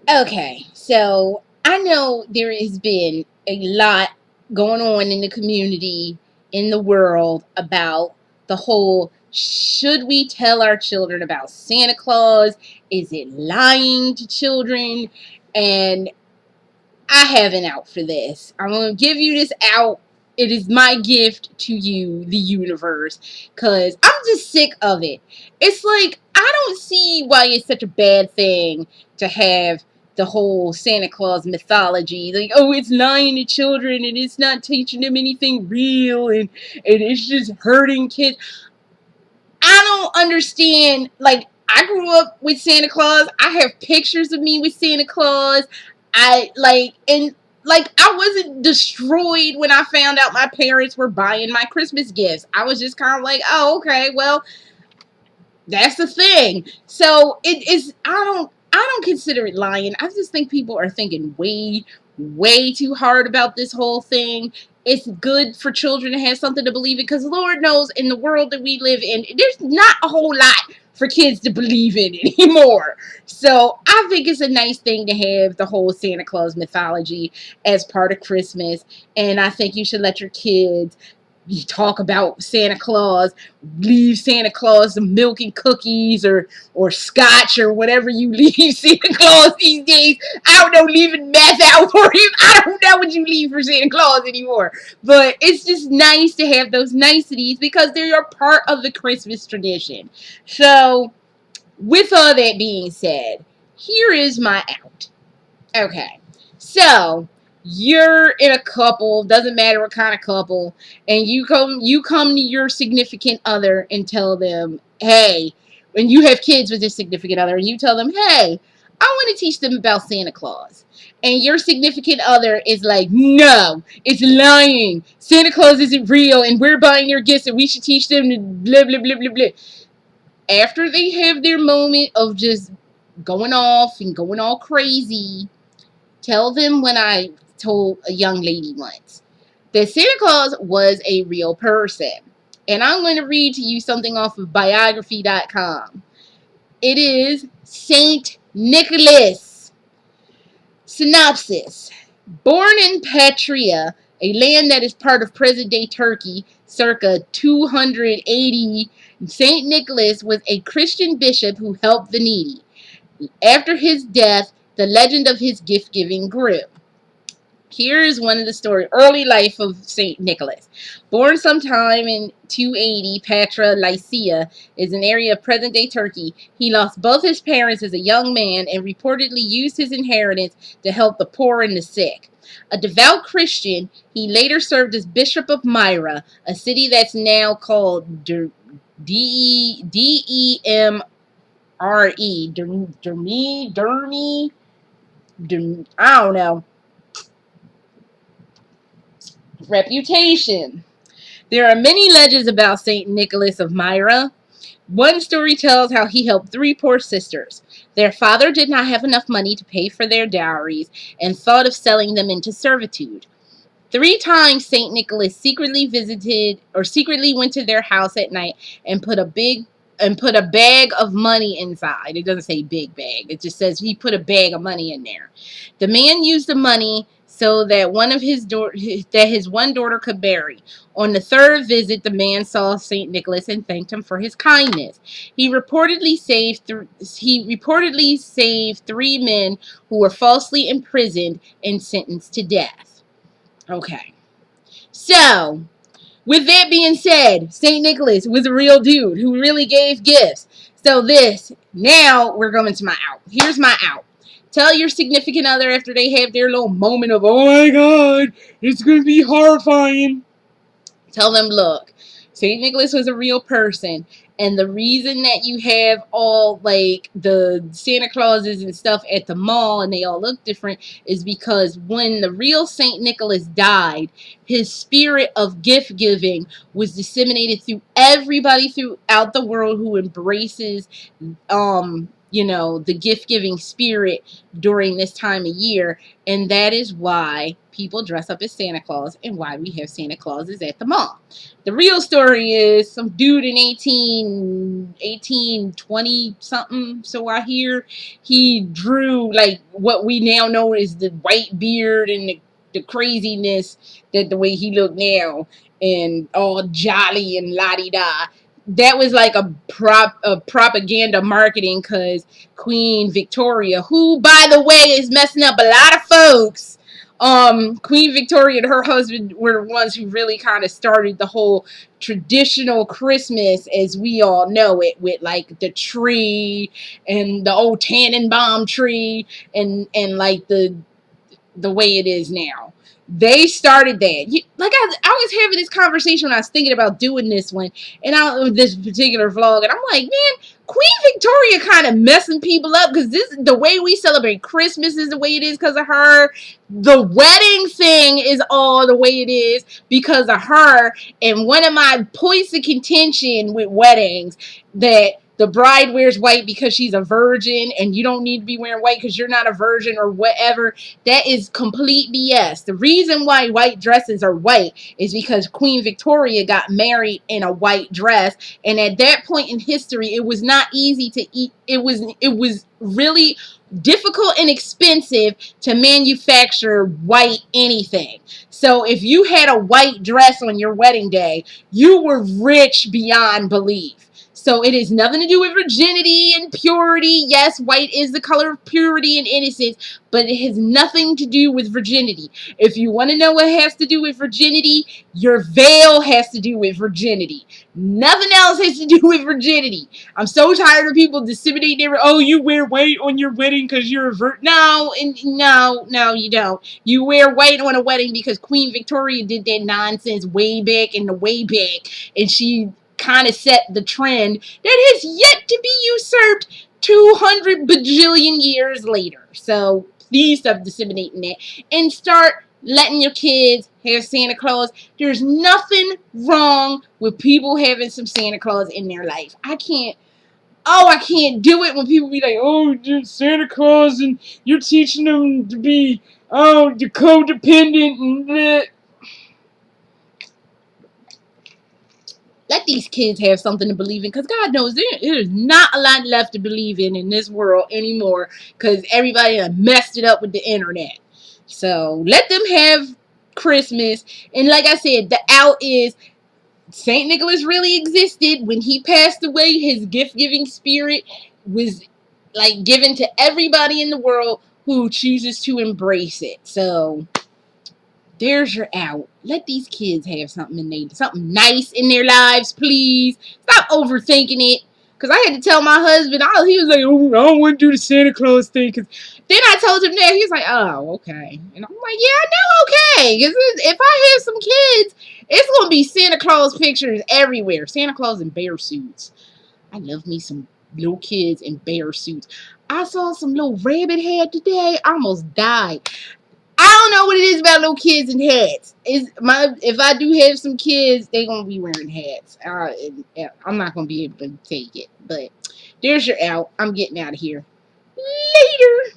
Okay, so I know there has been a lot going on in the community, in the world, about the whole should we tell our children about Santa Claus? Is it lying to children? And I have an out for this. I'm going to give you this out. It is my gift to you, the universe, because I'm just sick of it. It's like, I don't see why it's such a bad thing to have the whole Santa Claus mythology. Like, oh, it's lying to children and it's not teaching them anything real and it's just hurting kids. I don't understand. Like, I grew up with Santa Claus. I have pictures of me with Santa Claus. I wasn't destroyed when I found out my parents were buying my Christmas gifts. I was just kind of like, oh, okay, well, that's the thing. So it is. I don't consider it lying. I just think people are thinking way too hard about this whole thing. It's good for children to have something to believe in because Lord knows in the world that we live in, there's not a whole lot for kids to believe in anymore. So I think it's a nice thing to have the whole Santa Claus mythology as part of Christmas. And I think you should let your kids you talk about Santa Claus, leave Santa Claus some milk and cookies or scotch or whatever you leave Santa Claus these days. I don't know, leaving meth out for him. I don't know what you leave for Santa Claus anymore. But it's just nice to have those niceties because they are part of the Christmas tradition. So, with all that being said, here is my out. Okay. So you're in a couple, doesn't matter what kind of couple, and you come to your significant other and tell them, hey, when you have kids with your significant other, and you tell them, hey, I want to teach them about Santa Claus. And your significant other is like, no, it's lying. Santa Claus isn't real, and we're buying their gifts, and we should teach them to blah, blah, blah, blah, blah. After they have their moment of just going off and going all crazy, tell them when I told a young lady once that Santa Claus was a real person. And I'm going to read to you something off of biography.com. It is Saint Nicholas. Synopsis. Born in Patria, a land that is part of present-day Turkey, circa 280, Saint Nicholas was a Christian bishop who helped the needy. After his death, the legend of his gift-giving grew. Here is one of the story, early life of St. Nicholas. Born sometime in 280, Patra Lycia is an area of present-day Turkey. He lost both his parents as a young man and reportedly used his inheritance to help the poor and the sick. A devout Christian, he later served as Bishop of Myra, a city that's now called D-E-M-R-E. I don't know. Reputation. There are many legends about St. Nicholas of Myra. One story tells how he helped three poor sisters. Their father did not have enough money to pay for their dowries and thought of selling them into servitude. 3 times St. Nicholas secretly went to their house at night and put a bag of money inside. It doesn't say big bag. It just says he put a bag of money in there. The man used the money so that his one daughter could marry. On the third visit, the man saw St. Nicholas and thanked him for his kindness. He reportedly saved 3 men who were falsely imprisoned and sentenced to death. Okay. So, with that being said, St. Nicholas was a real dude who really gave gifts. So now we're going to my out. Here's my out. Tell your significant other after they have their little moment of, oh my God, it's going to be horrifying. Tell them, look, St. Nicholas was a real person. And the reason that you have all like the Santa Clauses and stuff at the mall and they all look different is because when the real St. Nicholas died, his spirit of gift giving was disseminated through everybody throughout the world who embraces the gift giving spirit during this time of year. And that is why people dress up as Santa Claus and why we have Santa Clauses at the mall. The real story is some dude in 1820 something. So I hear he drew like what we now know is the white beard and the craziness that the way he looked now and all jolly and la-di-da. That was like a propaganda marketing because Queen Victoria, who by the way is messing up a lot of folks, Queen Victoria and her husband were the ones who really kind of started the whole traditional Christmas as we all know it, with like the tree and the old Tannenbaum tree and like the way it is now. They started that. I was having this conversation when I was thinking about doing this one, and this particular vlog, and I'm like, man, Queen Victoria kind of messing people up because the way we celebrate Christmas is the way it is because of her. The wedding thing is all the way it is because of her. And one of my points of contention with weddings that the bride wears white because she's a virgin, and you don't need to be wearing white because you're not a virgin or whatever. That is complete BS. The reason why white dresses are white is because Queen Victoria got married in a white dress, and at that point in history, it was not easy to eat. It was really difficult and expensive to manufacture white anything. So if you had a white dress on your wedding day, you were rich beyond belief. So it has nothing to do with virginity and purity. Yes, white is the color of purity and innocence, but it has nothing to do with virginity. If you want to know what has to do with virginity, your veil has to do with virginity. Nothing else has to do with virginity. I'm so tired of people disseminating their, oh, you wear white on your wedding because you're a no, no, you don't. You wear white on a wedding because Queen Victoria did that nonsense way back in the way back, and she kind of set the trend that has yet to be usurped 200 bajillion years later. So please stop disseminating that and start letting your kids have Santa Claus. There's nothing wrong with people having some Santa Claus in their life. I can't do it when people be like, oh, dude, Santa Claus, and you're teaching them to be, oh, you're codependent and bleh. Let these kids have something to believe in, because God knows there's not a lot left to believe in this world anymore, because everybody messed it up with the internet. So let them have Christmas. And like I said, the out is St. Nicholas really existed. When he passed away, his gift-giving spirit was like given to everybody in the world who chooses to embrace it. So there's your out. Let these kids have something nice in their lives, please. Stop overthinking it. Because I had to tell my husband, he was like, oh, I don't want to do the Santa Claus thing. Cause then I told him that. He was like, oh, okay. And I'm like, yeah, I know, okay. Because if I have some kids, it's going to be Santa Claus pictures everywhere. Santa Claus in bear suits. I love me some little kids in bear suits. I saw some little rabbit head today. I almost died. I don't know what it is about little kids and hats. If I do have some kids, they gonna be wearing hats. I'm not gonna be able to take it. But there's your out. I'm getting out of here. Later.